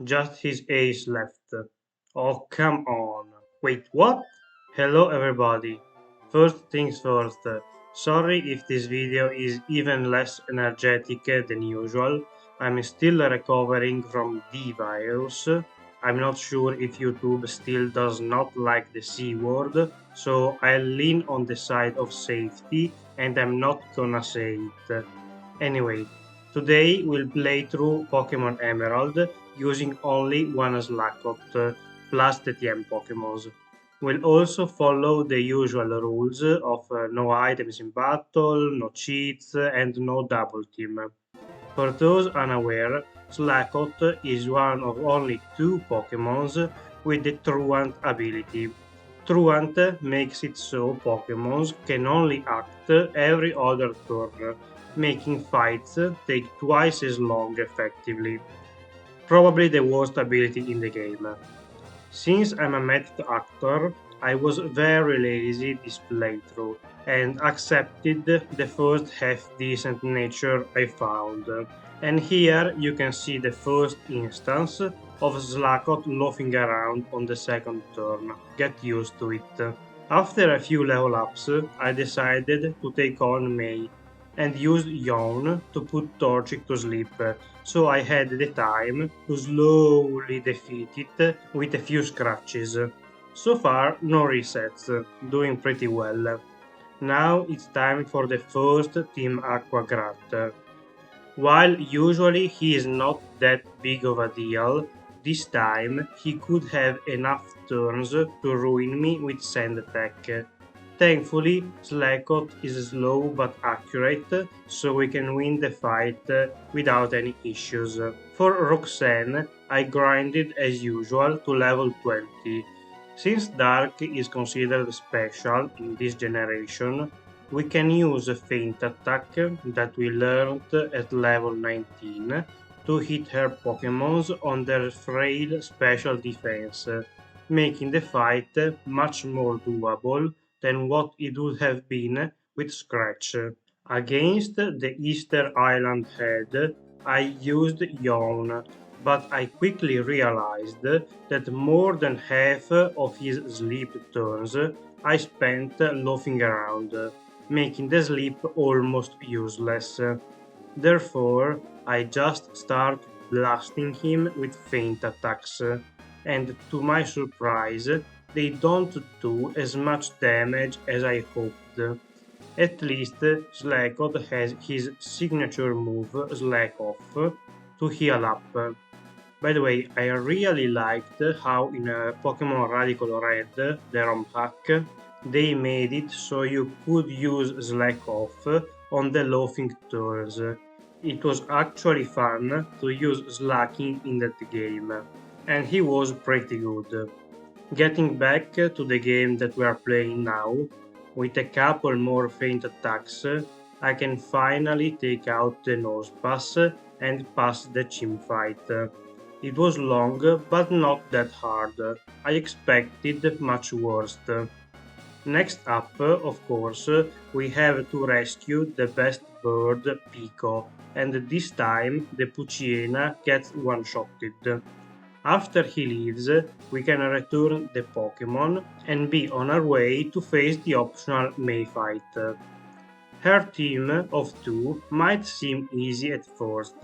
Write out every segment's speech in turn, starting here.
Just his ace left. Oh, come on. Wait, what? Hello everybody. First things first. Sorry if this video is even less energetic than usual. I'm still recovering from the virus. I'm not sure if YouTube still does not like the C word, so I'll lean on the side of safety and I'm not gonna say it. Anyway, today we'll play through Pokemon Emerald using only one slakoth plus the TM Pokemons. We'll also follow the usual rules of no items in battle, no cheats, and no double team. For those unaware, Slakoth is one of only two Pokemons with the Truant ability. Truant makes it so Pokemons can only act every other turn, making fights take twice as long effectively. Probably the worst ability in the game. Since I'm a method actor, I was very lazy this playthrough and accepted the first half decent nature I found. And here you can see the first instance of Slakoth loafing around on the second turn. Get used to it. After a few level ups, I decided to take on May and used Yawn to put Torchic to sleep, so I had the time to slowly defeat it with a few scratches. So far, no resets, doing pretty well. Now it's time for the first Team Aqua Grat. While usually he is not that big of a deal, this time he could have enough turns to ruin me with Sand Attack. Thankfully, Slakoth is slow but accurate, so we can win the fight without any issues. For Roxanne, I grinded as usual to level 20. Since Dark is considered special in this generation, we can use a feint attack that we learned at level 19 to hit her Pokémons on their frail special defense, making the fight much more doable than what it would have been with Scratch. Against the Easter Island head, I used Yawn, but I quickly realized that more than half of his sleep turns I spent loafing around, making the sleep almost useless. Therefore, I just start blasting him with feint attacks, and to my surprise, they don't do as much damage as I hoped. At least Slakoth has his signature move Slakoth to heal up. By the way, I really liked how in Pokemon Radical Red, the ROM hack, they made it so you could use Slakoth on the loafing turns. It was actually fun to use Slacking in that game, and he was pretty good. Getting back to the game that we are playing now, with a couple more feint attacks, I can finally take out the nose pass and pass the chim fight. It was long, but not that hard. I expected much worse. Next up, of course, we have to rescue the best bird, Pico, and this time the Pucciena gets one-shotted. After he leaves, we can return the Pokemon and be on our way to face the optional May fight. Her team of two might seem easy at first,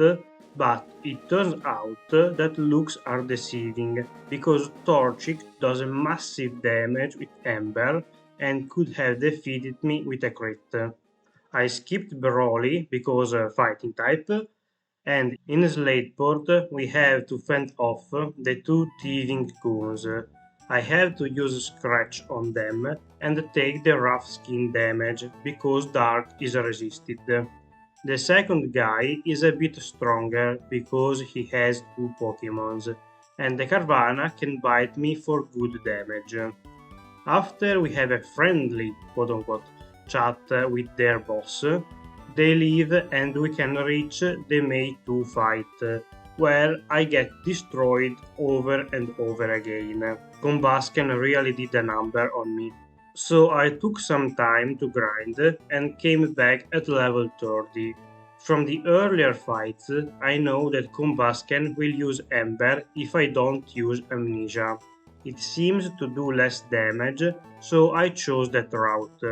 but it turns out that looks are deceiving because Torchic does a massive damage with Ember and could have defeated me with a crit. I skipped Brawly because fighting type, and in Slateport we have to fend off the two thieving goons. I have to use Scratch on them and take the rough skin damage because Dark is resisted. The second guy is a bit stronger because he has two Pokemons, and the Carvana can bite me for good damage. After we have a friendly quote-unquote chat with their boss, they leave and we can reach the May 2 fight, where I get destroyed over and over again. Combustion really did a number on me. So I took some time to grind and came back at level 30. From the earlier fights, I know that Combusken will use Ember if I don't use Amnesia. It seems to do less damage, so I chose that route.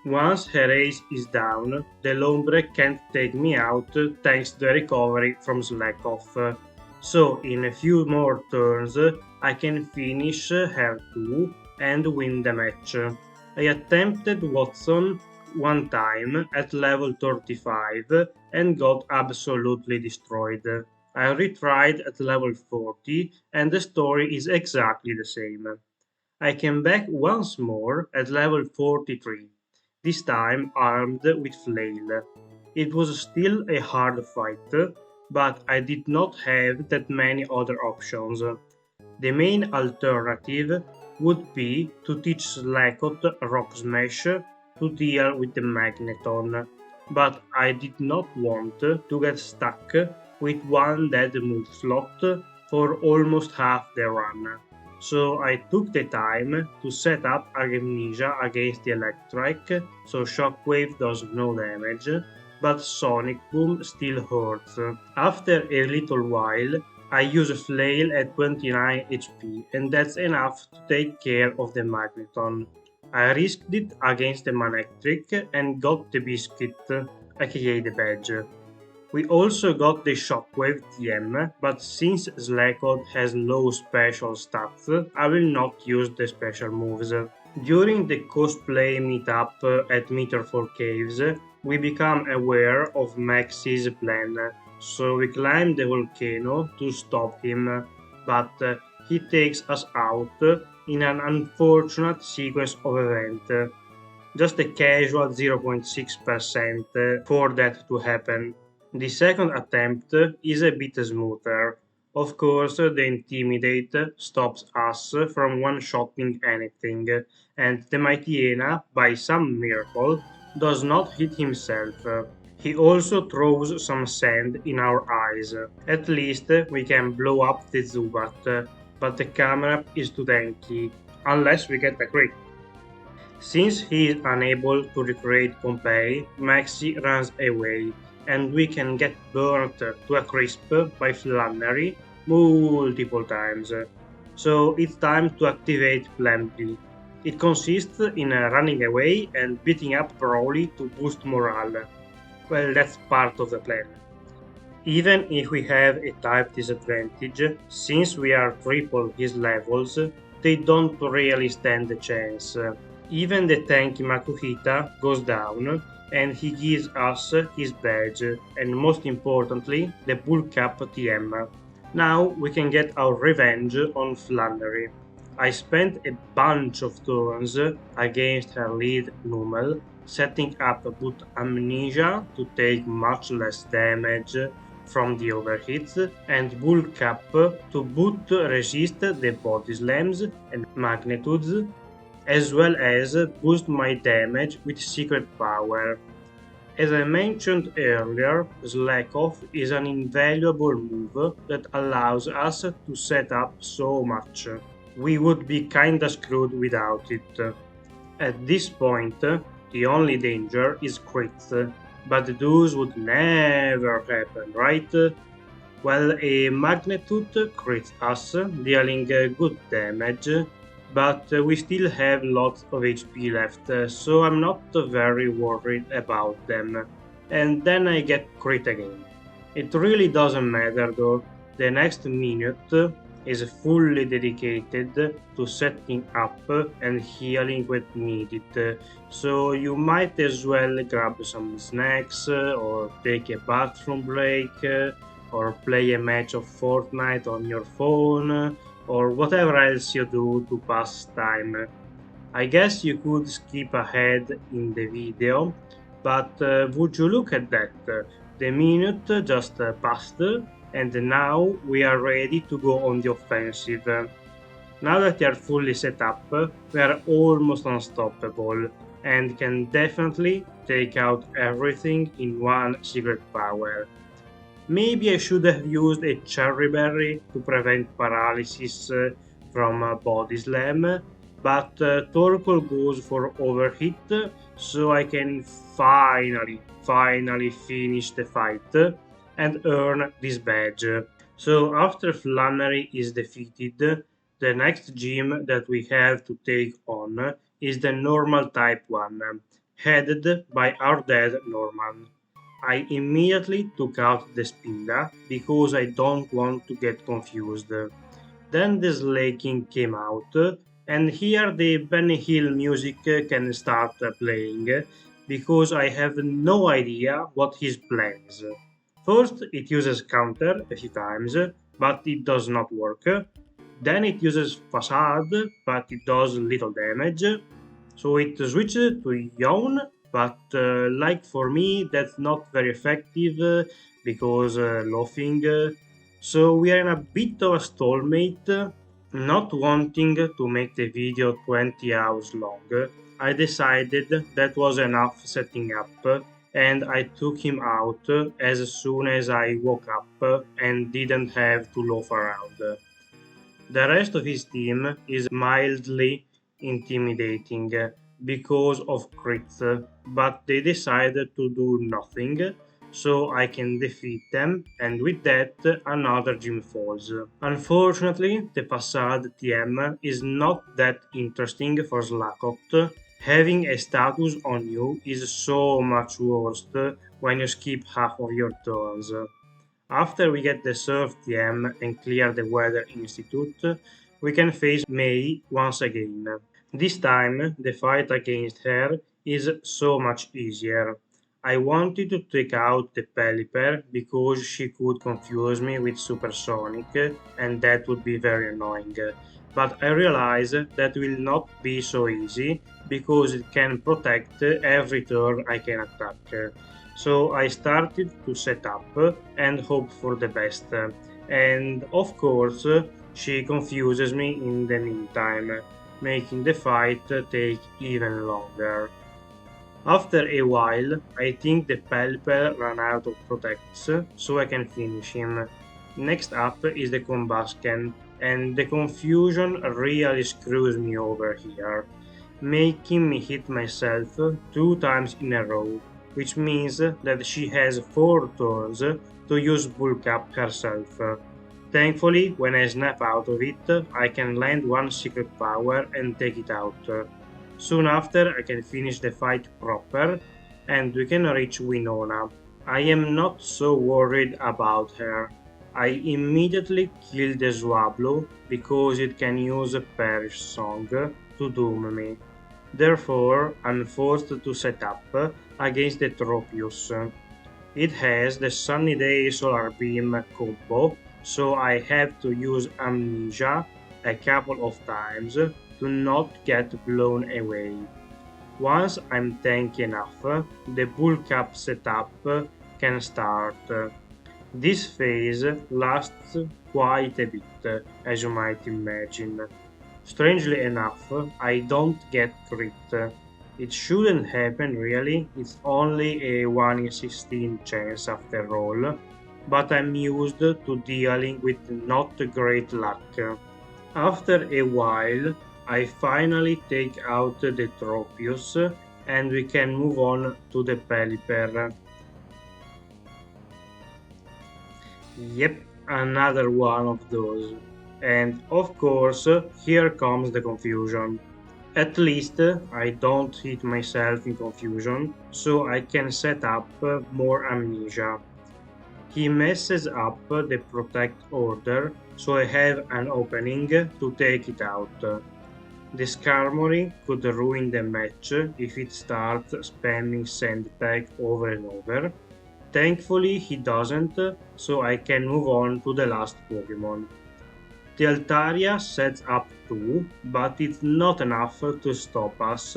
Once her ace is down, the Lombre can't take me out thanks to the recovery from slakoth. So in a few more turns I can finish her too and win the match. I attempted Wattson one time at level 35 and got absolutely destroyed. I retried at level 40 and the story is exactly the same. I came back once more at level 43, this time armed with flail. It was still a hard fight, but I did not have that many other options. The main alternative would be to teach Slakoth Rock Smash to deal with the Magneton, but I did not want to get stuck with one dead move slot for almost half the run. So I took the time to set up Amnesia against the Electric, so Shockwave does no damage, but Sonic Boom still hurts. After a little while, I use a flail at 29 HP, and that's enough to take care of the Magneton. I risked it against the Manectric and got the Biscuit, aka the badge. We also got the Shockwave TM, but since slakoth has low special stats, I will not use the special moves. During the cosplay meetup at Meter 4 Caves, we become aware of Max's plan, so we climb the volcano to stop him, but he takes us out in an unfortunate sequence of events. Just a casual 0.6% for that to happen. The second attempt is a bit smoother. Of course, the Intimidate stops us from one-shotting anything, and the Mightyena, by some miracle, does not hit himself. He also throws some sand in our eyes. At least we can blow up the Zubat, but the camera is too tanky, unless we get a crit. Since he is unable to recreate Pompeii, Maxi runs away, and we can get burnt to a crisp by Flannery multiple times. So it's time to activate Plan B. It consists in running away and beating up Brawly to boost morale. Well, that's part of the plan. Even if we have a type disadvantage, since we are triple his levels, they don't really stand a chance. Even the tanky Makuhita goes down, and he gives us his badge, and most importantly, the bulk up TM. Now we can get our revenge on Flannery. I spent a bunch of turns against her lead Numel, setting up boot Amnesia to take much less damage from the overhits, and bulk up to boot resist the body slams and magnitudes, as well as boost my damage with secret power. As I mentioned earlier, slakoth is an invaluable move that allows us to set up so much. We would be kinda screwed without it. At this point, the only danger is crits, but those would never happen, right? Well, a magnitude crits us, dealing good damage, but we still have lots of HP left, so I'm not very worried about them. And then I get crit again. It really doesn't matter though, the next minute is fully dedicated to setting up and healing when needed, so you might as well grab some snacks, or take a bathroom break, or play a match of Fortnite on your phone, or whatever else you do to pass time. I guess you could skip ahead in the video, but would you look at that? The minute just passed, and now we are ready to go on the offensive. Now that they are fully set up, we are almost unstoppable, and can definitely take out everything in one secret power. Maybe I should have used a cherry berry to prevent paralysis from a body slam, but Torkoal goes for overhit, so I can finally finish the fight and earn this badge. So after Flannery is defeated, the next gym that we have to take on is the normal type 1, headed by our dad Norman. I immediately took out the Spinda because I don't want to get confused. Then the slaking came out, and here the Benny Hill music can start playing because I have no idea what his plan is. First, it uses counter a few times, but it does not work. Then it uses facade, but it does little damage. So it switches to yawn, but like for me, that's not very effective because laughing. So we are in a bit of a stalemate, not wanting to make the video 20 hours long. I decided that was enough setting up and I took him out as soon as I woke up and didn't have to loaf around. The rest of his team is mildly intimidating because of crits, but they decided to do nothing, so I can defeat them, and with that, another gym falls. Unfortunately, the Passade TM is not that interesting for slakoth. Having a status on you is so much worse when you skip half of your turns. After we get the Surf TM and clear the Weather Institute, we can face May once again. This time, the fight against her is so much easier. I wanted to take out the Pelipper because she could confuse me with Supersonic and that would be very annoying. But I realized that will not be so easy because it can protect every turn I can attack. So I started to set up and hope for the best. And of course, she confuses me in the meantime, making the fight take even longer. After a while, I think the Pelipper ran out of protects, so I can finish him. Next up is the Combusken, and the confusion really screws me over here, making me hit myself 2 times in a row, which means that she has 4 turns to use bulk up herself. Thankfully, when I snap out of it, I can land one secret power and take it out. Soon after, I can finish the fight proper, and we can reach Winona. I am not so worried about her. I immediately kill the Swablu because it can use a Perish Song to doom me. Therefore, I'm forced to set up against the Tropius. It has the Sunny Day Solar Beam combo, so I have to use Amnesia a couple of times to not get blown away. Once I'm tanky enough, the bulk up setup can start. This phase lasts quite a bit, as you might imagine. Strangely enough, I don't get crit. It shouldn't happen really, it's only a 1 in 16 chance after all, but I'm used to dealing with not great luck. After a while, I finally take out the Tropius and we can move on to the Pelipper. Yep, another one of those. And of course, here comes the confusion. At least I don't hit myself in confusion, so I can set up more amnesia. He messes up the protect order, so I have an opening to take it out. The Skarmory could ruin the match if it starts spamming sand tag over and over. Thankfully he doesn't, so I can move on to the last Pokemon. The Altaria sets up too, but it's not enough to stop us,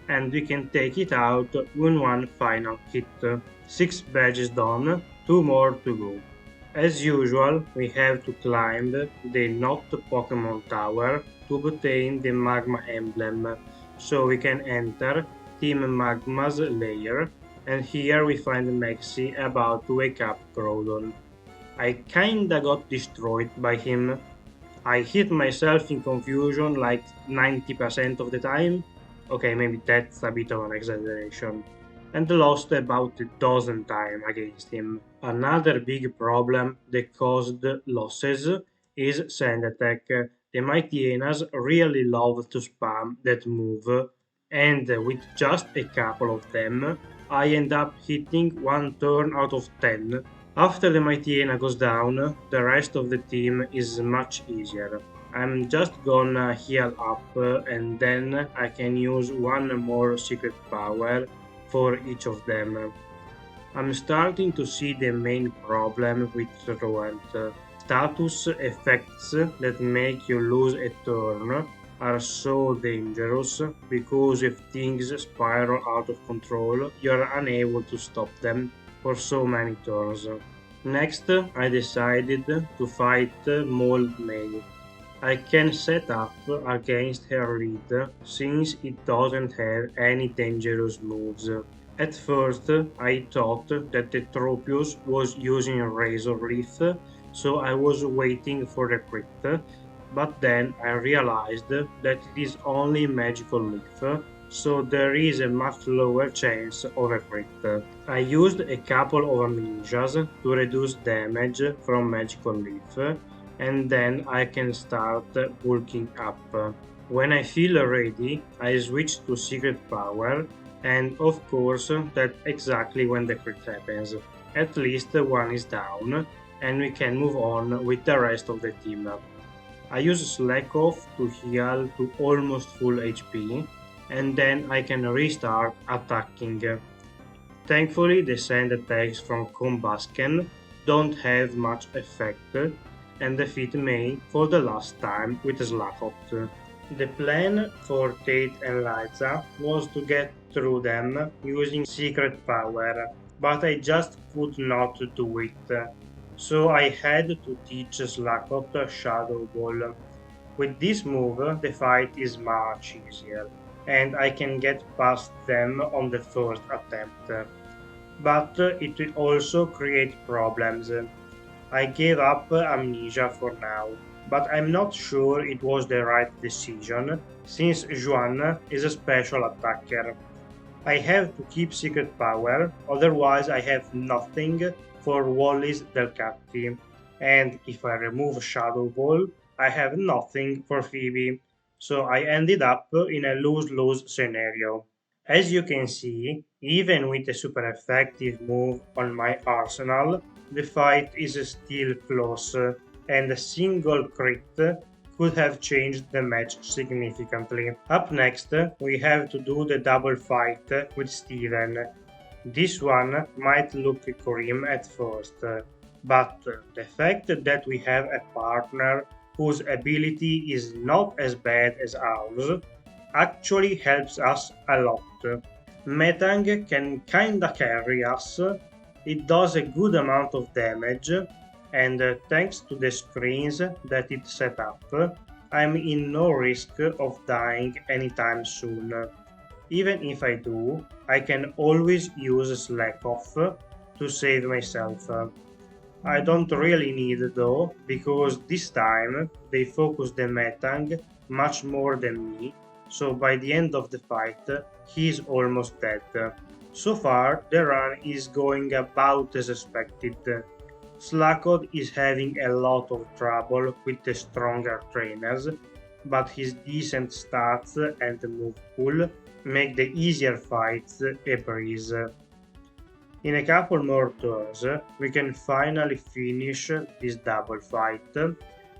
and we can take it out in one final hit. 6 badges done, 2 more to go. As usual, we have to climb the Not Pokemon Tower to obtain the Magma Emblem, so we can enter Team Magma's lair, and here we find Maxie about to wake up Groudon. I kinda got destroyed by him. I hit myself in confusion like 90% of the time. Okay, maybe that's a bit of an exaggeration. And lost about a dozen times against him. Another big problem that caused losses is sand attack. The mighty hyenas really love to spam that move, and with just a couple of them, I end up hitting one turn out of 10. After the mighty hyena goes down, the rest of the team is much easier. I'm just gonna heal up and then I can use one more secret power for each of them. I'm starting to see the main problem with Truant. Status effects that make you lose a turn are so dangerous because if things spiral out of control, you're unable to stop them for so many turns. Next, I decided to fight Mold May. I can set up against her lead since it doesn't have any dangerous moves. At first, I thought that the Tropius was using Razor Leaf, so I was waiting for the crit, but then I realized that it is only Magical Leaf, so there is a much lower chance of a crit. I used a couple of amnesias to reduce damage from Magical Leaf, and then I can start bulking up. When I feel ready, I switch to Secret Power, and of course that's exactly when the crit happens. At least one is down, and we can move on with the rest of the team. I use slakoth to heal to almost full HP, and then I can restart attacking. Thankfully the sand attacks from Combusken don't have much effect, and defeat May for the last time with slakoth. The plan for Tate and Liza was to get through them using secret power, but I just could not do it. So I had to teach Slakoth Shadow Ball. With this move, the fight is much easier, and I can get past them on the first attempt. But it will also create problems. I gave up Amnesia for now, but I'm not sure it was the right decision, since Juan is a special attacker. I have to keep secret power, otherwise I have nothing for Wallis Delcatti, and if I remove Shadow Ball, I have nothing for Phoebe, so I ended up in a lose-lose scenario. As you can see, even with a super effective move on my arsenal, the fight is still close, and a single crit could have changed the match significantly. Up next, we have to do the double fight with Steven. This one might look grim at first, but the fact that we have a partner whose ability is not as bad as ours actually helps us a lot. Metang can kinda carry us, it does a good amount of damage, and thanks to the screens that it set up, I'm in no risk of dying anytime soon. Even if I do, I can always use slakoth to save myself. I don't really need though, because this time they focus the Metang much more than me, so by the end of the fight, he's almost dead. So far, the run is going about as expected. Slakoth is having a lot of trouble with the stronger trainers, but his decent stats and move pool make the easier fights a breeze. In a couple more turns, we can finally finish this double fight,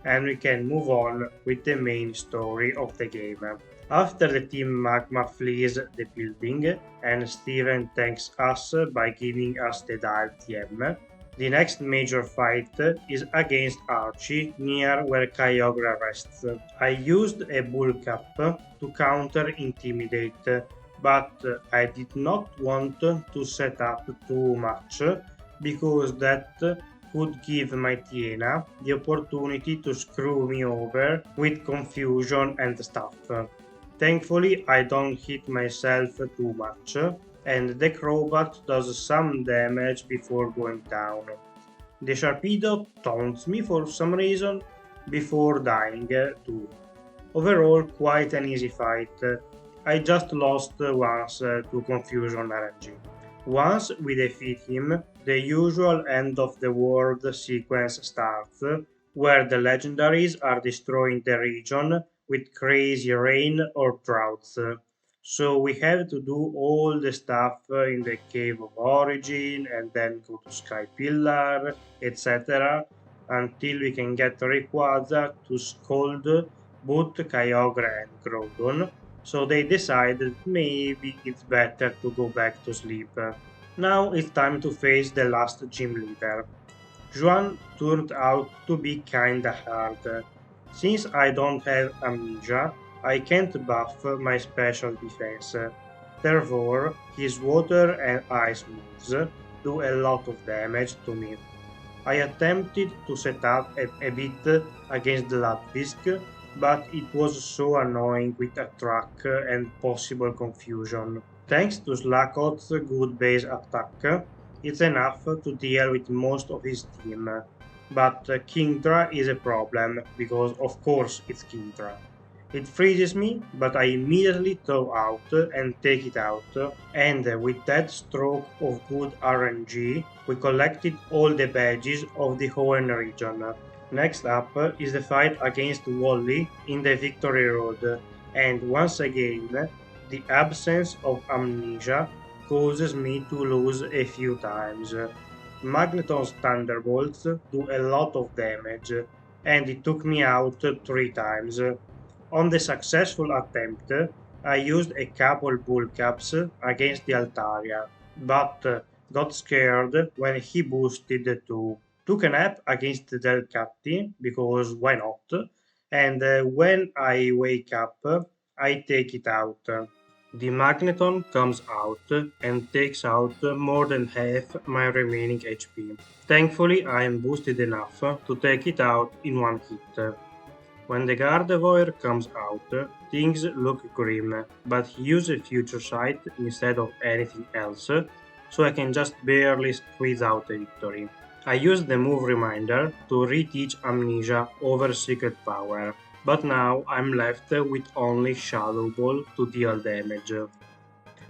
and we can move on with the main story of the game. After the Team Magma flees the building, and Steven thanks us by giving us the dive TM, the next major fight is against Archie near where Kyogre rests. I used a bulk up to counter Intimidate, but I did not want to set up too much because that could give my Tiena the opportunity to screw me over with confusion and stuff. Thankfully I don't hit myself too much, and the Crobat does some damage before going down. The Sharpedo taunts me for some reason, before dying too. Overall, quite an easy fight. I just lost once to Confusion RNG. Once we defeat him, the usual end of the world sequence starts, where the legendaries are destroying the region with crazy rain or droughts. So we have to do all the stuff in the Cave of Origin and then go to Sky Pillar, etc., until we can get Rayquaza to scold both Kyogre and Groudon, so they decided maybe it's better to go back to sleep. Now it's time to face the last gym leader. Juan turned out to be kinda hard. Since I don't have amnesia, I can't buff my special defense. Therefore, his water and ice moves do a lot of damage to me. I attempted to set up a bit against the Latvisk, but it was so annoying with attrack and possible confusion. Thanks to slakoth's good base attack, it's enough to deal with most of his team. But Kingdra is a problem, because of course it's Kingdra. It freezes me, but I immediately throw out and take it out, and with that stroke of good RNG, we collected all the badges of the Hoenn region. Next up is the fight against Wally in the Victory Road, and once again, the absence of amnesia causes me to lose a few times. Magneton's Thunderbolts do a lot of damage, and it took me out 3 times. On the successful attempt, I used a couple bull caps against the Altaria, but got scared when he boosted too. Took a nap against the Delcatti, because why not? And when I wake up, I take it out. The Magneton comes out and takes out more than half my remaining HP. Thankfully, I am boosted enough to take it out in one hit. When the Gardevoir comes out, things look grim, but he uses Future Sight instead of anything else, so I can just barely squeeze out a victory. I use the move reminder to reteach Amnesia over Secret Power, but now I'm left with only Shadow Ball to deal damage.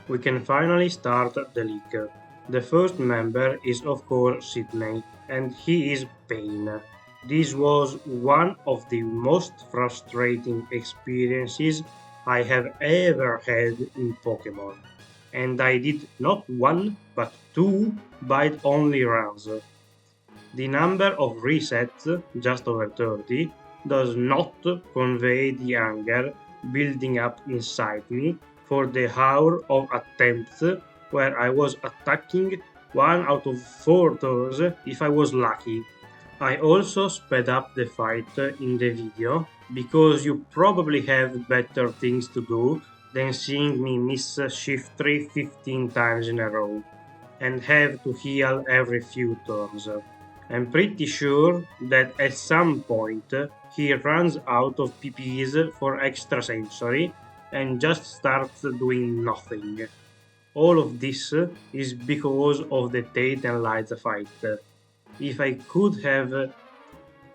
We can finally start the league. The first member is of course Sidney, and he is Pain. This was one of the most frustrating experiences I have ever had in Pokemon, and I did not one but 2 bite-only runs. The number of resets, just over 30, does not convey the anger building up inside me for the hour of attempts where I was attacking 1 out of 4 turns if I was lucky. I also sped up the fight in the video, because you probably have better things to do than seeing me miss Shift 3 15 times in a row, and have to heal every few turns. I'm pretty sure that at some point he runs out of PPs for extrasensory and just starts doing nothing. All of this is because of the Tate and Liza fight. If I could have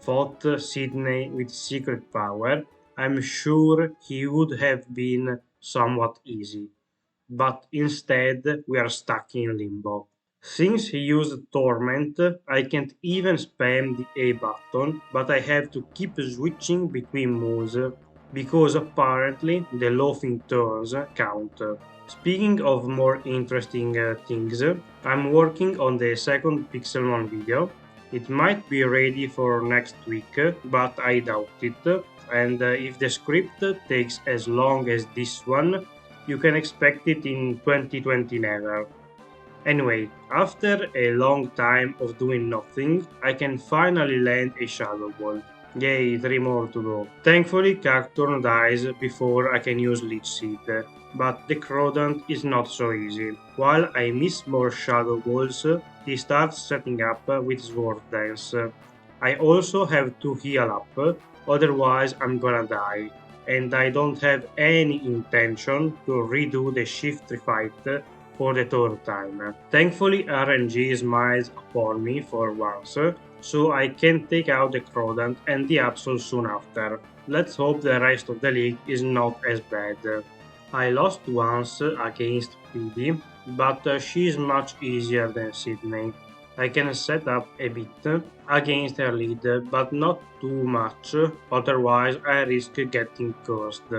fought Sidney with Secret Power, I'm sure he would have been somewhat easy. But instead, we are stuck in limbo. Since he used Torment, I can't even spam the A button, but I have to keep switching between moves, because apparently the loafing turns count. Speaking of more interesting things, I'm working on the second Pixelmon video. It might be ready for next week, but I doubt it, and if the script takes as long as this one, you can expect it in 2020 never. Anyway, after a long time of doing nothing, I can finally land a Shadow Ball. Yay, 3 more to go. Thankfully, Cacturne dies before I can use Leech Seed, but the Kronaast is not so easy. While I miss more Shadow Balls, he starts setting up with Sword Dance. I also have to heal up, otherwise I'm gonna die, and I don't have any intention to redo the Shift 3 fight for the 3rd time. Thankfully, RNG smiles upon me for once, so I can take out the Kronaast and the Absol soon after. Let's hope the rest of the league is not as bad. I lost once against Phoebe, but she is much easier than Sidney. I can set up a bit against her lead, but not too much, otherwise I risk getting cursed.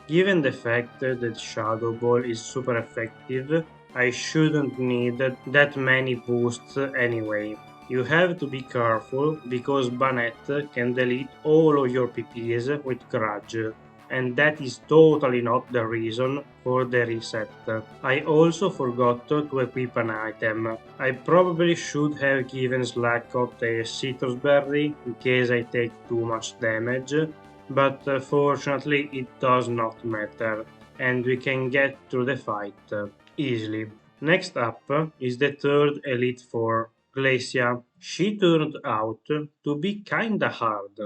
Given the fact that Shadow Ball is super effective, I shouldn't need that many boosts anyway. You have to be careful because Banette can delete all of your PPs with Grudge, and that is totally not the reason for the reset. I also forgot to equip an item. I probably should have given slakoth a citrus berry in case I take too much damage, but fortunately it does not matter, and we can get through the fight easily. Next up is the third Elite Four, Glacia. She turned out to be kinda hard.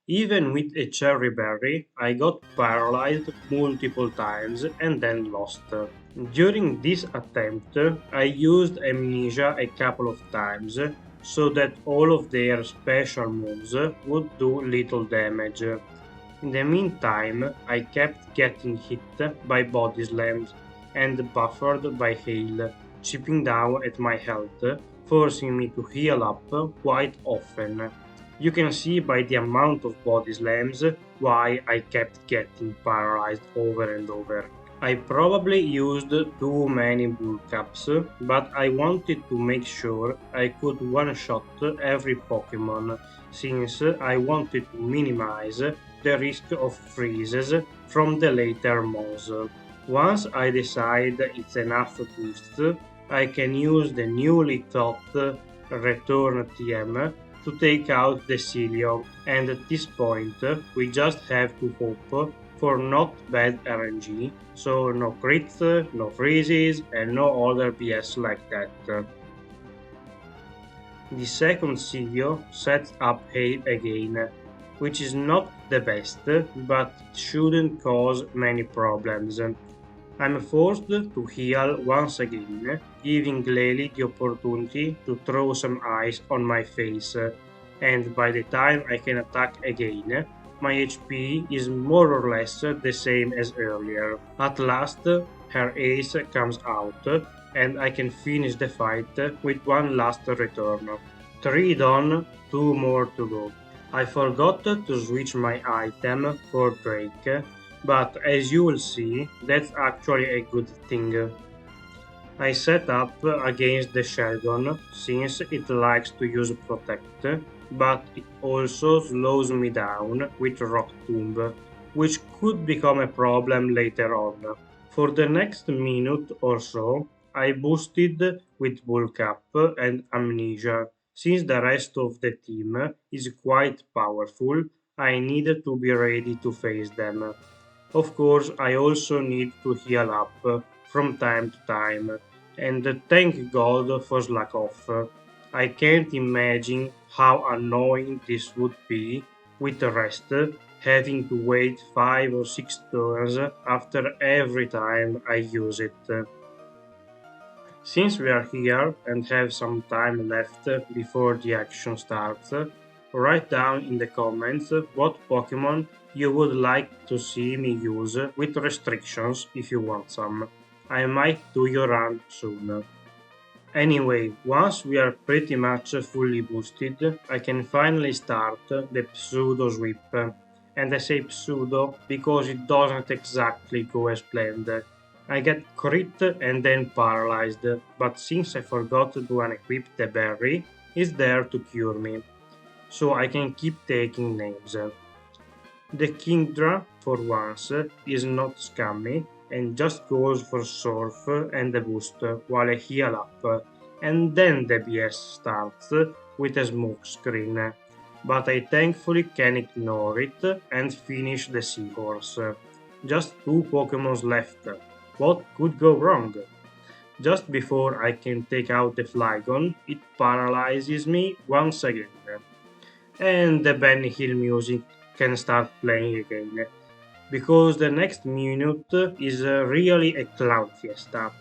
Even with a cherry berry, I got paralyzed multiple times and then lost. During this attempt, I used amnesia a couple of times so that all of their special moves would do little damage. In the meantime, I kept getting hit by body slams and buffered by hail, chipping down at my health, forcing me to heal up quite often. You can see by the amount of body slams why I kept getting paralyzed over and over. I probably used too many bullcaps, but I wanted to make sure I could one-shot every Pokemon, since I wanted to minimize the risk of freezes from the later moves. Once I decide it's enough boost, I can use the newly taught Return TM to take out the Celio, and at this point we just have to hope for not bad RNG, so no crits, no freezes, and no other BS like that. The second Celio sets up Hail again, which is not the best, but shouldn't cause many problems. I'm forced to heal once again, giving Glalie the opportunity to throw some ice on my face, and by the time I can attack again, my HP is more or less the same as earlier. At last, her ace comes out, and I can finish the fight with one last return. 3 done, 2 more to go. I forgot to switch my item for Drake, but as you will see, that's actually a good thing. I set up against the Sheldon since it likes to use Protect, but it also slows me down with Rock Tomb, which could become a problem later on. For the next minute or so, I boosted with Bullcap and Amnesia. Since the rest of the team is quite powerful, I needed to be ready to face them. Of course, I also need to heal up from time to time, and thank God for slakoth. I can't imagine how annoying this would be with the rest having to wait 5 or 6 turns after every time I use it. Since we are here and have some time left before the action starts, write down in the comments what Pokemon you would like to see me use with restrictions if you want some. I might do your run soon. Anyway, once we are pretty much fully boosted, I can finally start the pseudo sweep. And I say pseudo because it doesn't exactly go as planned. I get crit and then paralyzed, but since I forgot to unequip the berry, it's there to cure me. So I can keep taking names. The Kingdra, for once, is not scummy and just goes for Surf and the boost while I heal up, and then the BS starts with a smoke screen. But I thankfully can ignore it and finish the Seahorse. Just 2 Pokemons left. What could go wrong? Just before I can take out the Flygon, it paralyzes me once again. And the Benny Hill music can start playing again, because the next minute is really a clown fiesta.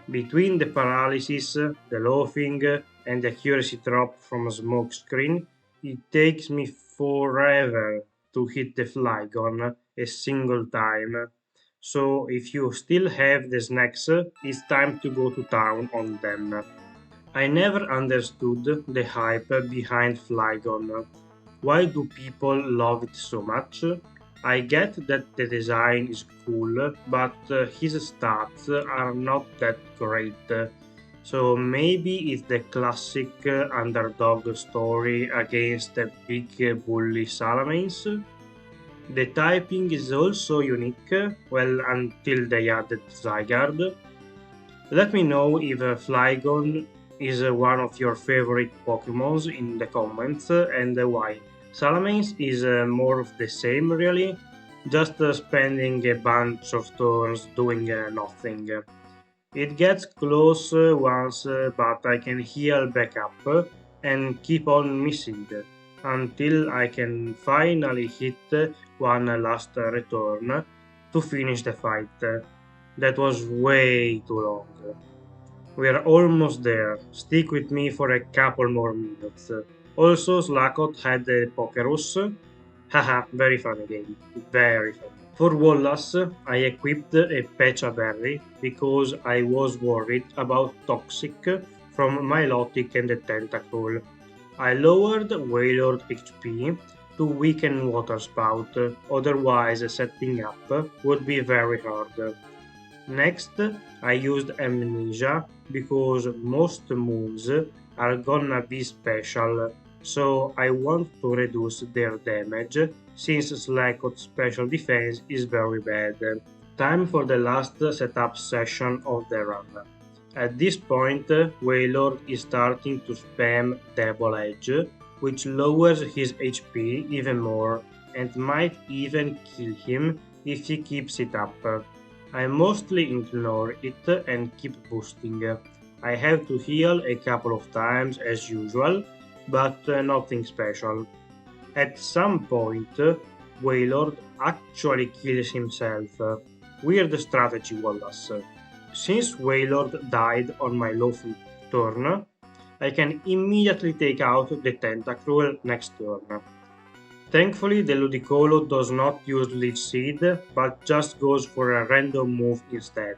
Between the paralysis, the laughing, and the accuracy drop from a smoke screen, it takes me forever to hit the flygon a single time. So if you still have the snacks, it's time to go to town on them. I never understood the hype behind Flygon. Why do people love it so much? I get that the design is cool, but his stats are not that great. So maybe it's the classic underdog story against the big bully Salamence. The typing is also unique, well, until they added Zygarde. Let me know if Flygon is one of your favorite Pokemons in the comments and why. Salamence is more of the same really, just spending a bunch of turns doing nothing. It gets close once, but I can heal back up and keep on missing until I can finally hit one last return to finish the fight. That was way too long. We're almost there. Stick with me for a couple more minutes. Also, slakoth had a Pokerus. Haha, very funny game. Very funny. For Wallace, I equipped a Pecha Berry because I was worried about Toxic from Milotic and the Tentacle. I lowered Wailord HP to weaken Water Spout, otherwise setting up would be very hard. Next, I used Amnesia because most moves are gonna be special, so I want to reduce their damage since Slakoth's special defense is very bad. Time for the last setup session of the run. At this point, Wailord is starting to spam Double Edge, which lowers his HP even more and might even kill him if he keeps it up. I mostly ignore it and keep boosting. I have to heal a couple of times as usual, but nothing special. At some point, Wailord actually kills himself. Weird strategy, Wallace. Since Wailord died on my lawful turn, I can immediately take out the Tentacruel next turn. Thankfully, the Ludicolo does not use Leech Seed, but just goes for a random move instead.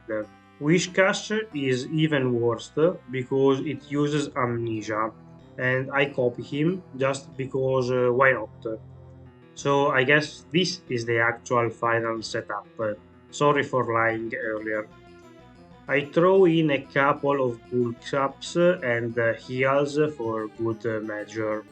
Whiscash is even worse because it uses Amnesia, and I copy him just because why not? So I guess this is the actual final setup. Sorry for lying earlier. I throw in a couple of bulk ups and heals for good measure.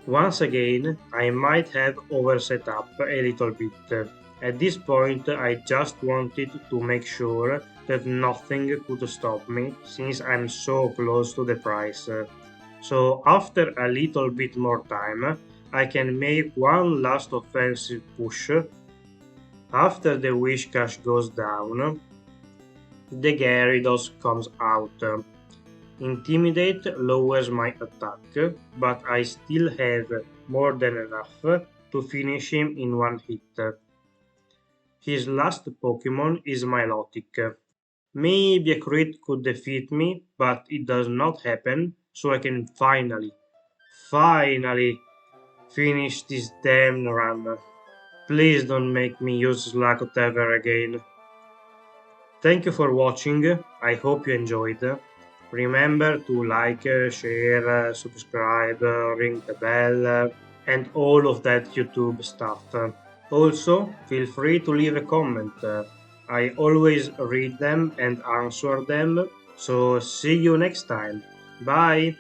Once again, I might have overset up a little bit. At this point, I just wanted to make sure that nothing could stop me since I'm so close to the price. So after a little bit more time, I can make one last offensive push. After the Whiscash goes down, the Gyarados comes out. Intimidate lowers my attack, but I still have more than enough to finish him in one hit. His last Pokemon is Milotic. Maybe a crit could defeat me, but it does not happen, so I can finally finish this damn run. Please don't make me use Slakoth ever again. Thank you for watching, I hope you enjoyed. Remember to like, share, subscribe, ring the bell, and all of that YouTube stuff. Also, feel free to leave a comment. I always read them and answer them. So see you next time. Bye!